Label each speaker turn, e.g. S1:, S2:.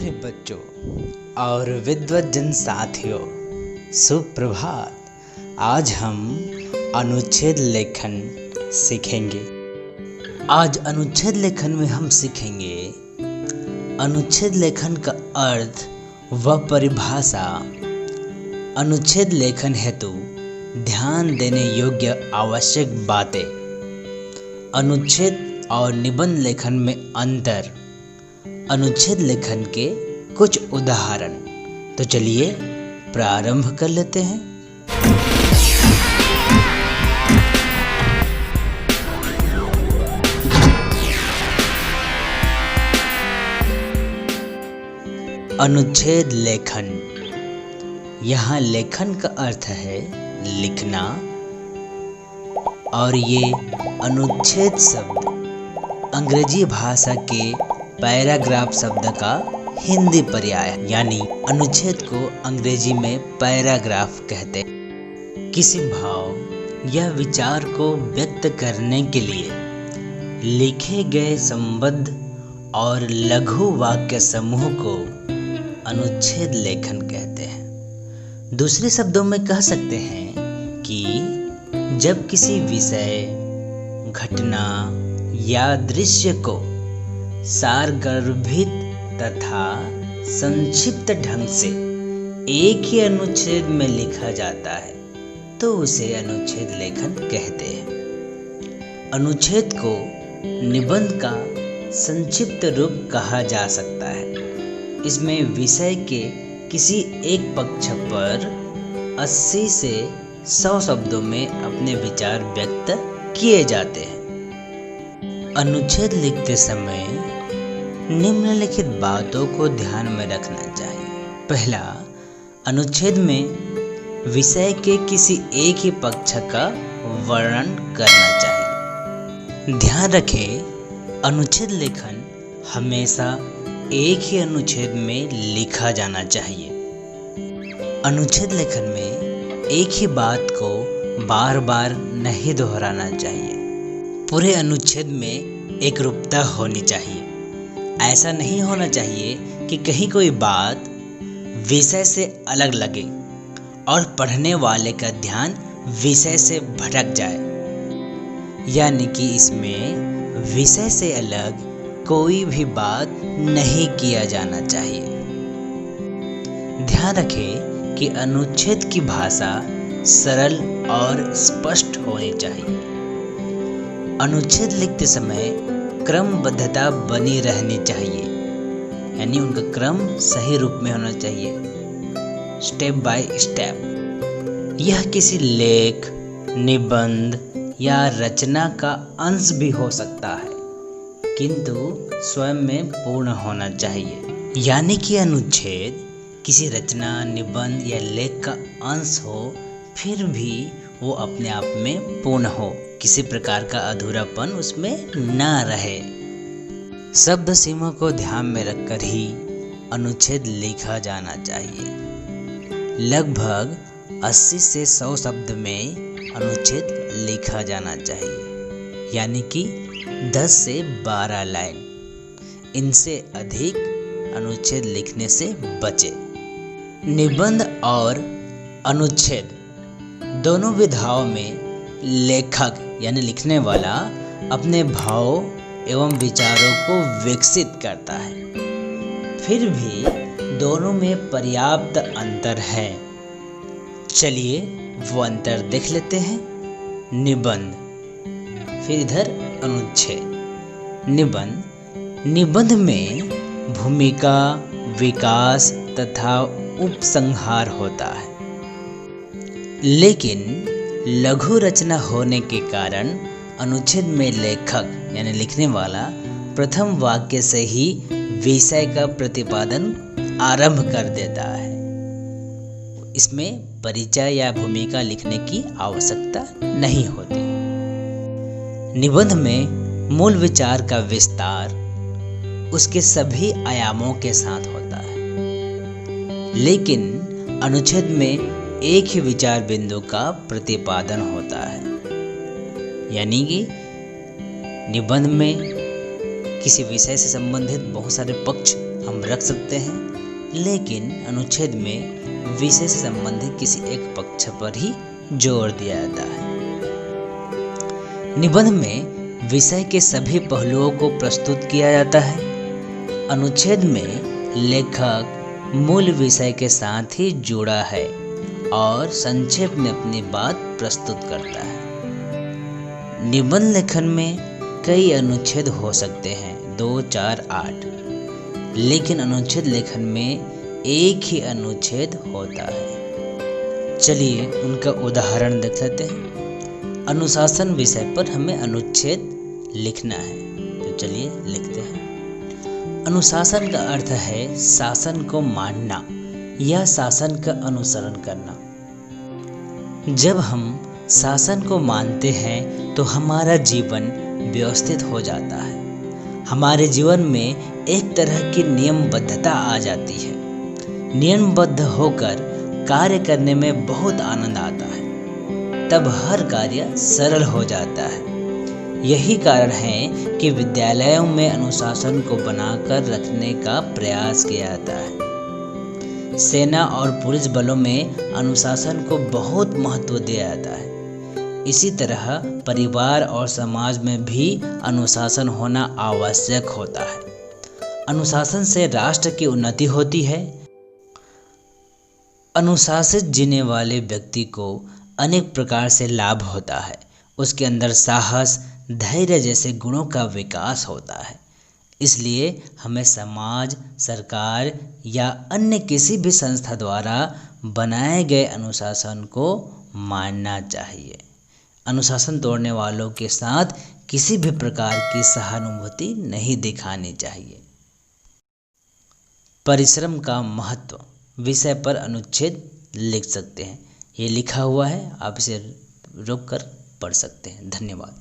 S1: प्यारे बच्चों और विद्वज्जन साथियों, सुप्रभात। आज हम अनुच्छेद लेखन सीखेंगे। आज अनुच्छेद लेखन में हम सीखेंगे अनुच्छेद लेखन का अर्थ व परिभाषा, अनुच्छेद लेखन हेतु ध्यान देने योग्य आवश्यक बातें, अनुच्छेद और निबंध लेखन में अंतर, अनुच्छेद लेखन के कुछ उदाहरण। तो चलिए प्रारंभ कर लेते हैं। अनुच्छेद लेखन। यहाँ लेखन का अर्थ है लिखना, और ये अनुच्छेद शब्द अंग्रेजी भाषा के पैराग्राफ शब्द का हिंदी पर्याय है। यानी अनुच्छेद को अंग्रेजी में पैराग्राफ कहते हैं। किसी भाव या विचार को व्यक्त करने के लिए लिखे गए संबद्ध और लघु वाक्य समूह को अनुच्छेद लेखन कहते हैं। दूसरे शब्दों में कह सकते हैं कि जब किसी विषय, घटना या दृश्य को सारगर्भित तथा संक्षिप्त ढंग से एक ही अनुच्छेद में लिखा जाता है तो उसे अनुच्छेद लेखन कहते हैं। अनुच्छेद को निबंध का संक्षिप्त रूप कहा जा सकता है। इसमें विषय के किसी एक पक्ष पर 80 से 100 शब्दों में अपने विचार व्यक्त किए जाते हैं। अनुच्छेद लिखते समय निम्नलिखित बातों को ध्यान में रखना चाहिए। पहला, अनुच्छेद में विषय के किसी एक ही पक्ष का वर्णन करना चाहिए। ध्यान रखें, अनुच्छेद लेखन हमेशा एक ही अनुच्छेद में लिखा जाना चाहिए। अनुच्छेद लेखन में एक ही बात को बार बार नहीं दोहराना चाहिए। पूरे अनुच्छेद में एक रूपता होनी चाहिए। ऐसा नहीं होना चाहिए कि कहीं कोई बात विषय से अलग लगे और पढ़ने वाले का ध्यान विषय से भटक जाए। यानी कि इसमें विषय से अलग कोई भी बात नहीं किया जाना चाहिए। ध्यान रखें कि अनुच्छेद की भाषा सरल और स्पष्ट होनी चाहिए। अनुच्छेद लिखते समय क्रमबद्धता बनी रहनी चाहिए, यानी उनका क्रम सही रूप में होना चाहिए, स्टेप बाय स्टेप। यह किसी लेख, निबंध या रचना का अंश भी हो सकता है, किंतु स्वयं में पूर्ण होना चाहिए। यानी कि अनुच्छेद किसी रचना, निबंध या लेख का अंश हो, फिर भी वो अपने आप में पूर्ण हो, किसी प्रकार का अधूरापन उसमें ना रहे। शब्द सीमा को ध्यान में रखकर ही अनुच्छेद लिखा जाना चाहिए। लगभग 80 से 100 शब्द में अनुच्छेद लिखा जाना चाहिए, यानी कि 10 से 12 लाइन। इनसे अधिक अनुच्छेद लिखने से बचे। निबंध और अनुच्छेद दोनों विधाओं में लेखक यानी लिखने वाला अपने भाव एवं विचारों को विकसित करता है। फिर भी दोनों में पर्याप्त अंतर है। चलिए वो अंतर देख लेते हैं। निबंध, फिर इधर अनुच्छेद। निबंध में भूमिका, विकास तथा उपसंहार होता है, लेकिन लघु रचना होने के कारण अनुच्छेद में लेखक यानी लिखने वाला प्रथम वाक्य से ही विषय का प्रतिपादन आरंभ कर देता है। इसमें परिचय या भूमिका लिखने की आवश्यकता नहीं होती। निबंध में मूल विचार का विस्तार उसके सभी आयामों के साथ होता है, लेकिन अनुच्छेद में एक ही विचार बिंदु का प्रतिपादन होता है। यानी कि निबंध में किसी विषय से संबंधित बहुत सारे पक्ष हम रख सकते हैं, लेकिन अनुच्छेद में विषय से संबंधित किसी एक पक्ष पर ही जोर दिया जाता है। निबंध में विषय के सभी पहलुओं को प्रस्तुत किया जाता है। अनुच्छेद में लेखक मूल विषय के साथ ही जुड़ा है और संक्षेप में अपनी बात प्रस्तुत करता है। निबंध लेखन में कई अनुच्छेद हो सकते हैं, 2, 4, 8, लेकिन अनुच्छेद लेखन में एक ही अनुच्छेद होता है। चलिए उनका उदाहरण देख लेते हैं। अनुशासन विषय पर हमें अनुच्छेद लिखना है, तो चलिए लिखते हैं। अनुशासन का अर्थ है शासन को मानना या शासन का अनुसरण करना। जब हम शासन को मानते हैं तो हमारा जीवन व्यवस्थित हो जाता है। हमारे जीवन में एक तरह की नियमबद्धता आ जाती है। नियमबद्ध होकर कार्य करने में बहुत आनंद आता है। तब हर कार्य सरल हो जाता है। यही कारण है कि विद्यालयों में अनुशासन को बनाकर रखने का प्रयास किया जाता है। सेना और पुलिस बलों में अनुशासन को बहुत महत्व दिया जाता है। इसी तरह परिवार और समाज में भी अनुशासन होना आवश्यक होता है। अनुशासन से राष्ट्र की उन्नति होती है। अनुशासित जीने वाले व्यक्ति को अनेक प्रकार से लाभ होता है। उसके अंदर साहस, धैर्य जैसे गुणों का विकास होता है। इसलिए हमें समाज, सरकार या अन्य किसी भी संस्था द्वारा बनाए गए अनुशासन को मानना चाहिए। अनुशासन तोड़ने वालों के साथ किसी भी प्रकार की सहानुभूति नहीं दिखानी चाहिए। परिश्रम का महत्व विषय पर अनुच्छेद लिख सकते हैं। ये लिखा हुआ है, आप इसे रोक कर पढ़ सकते हैं। धन्यवाद।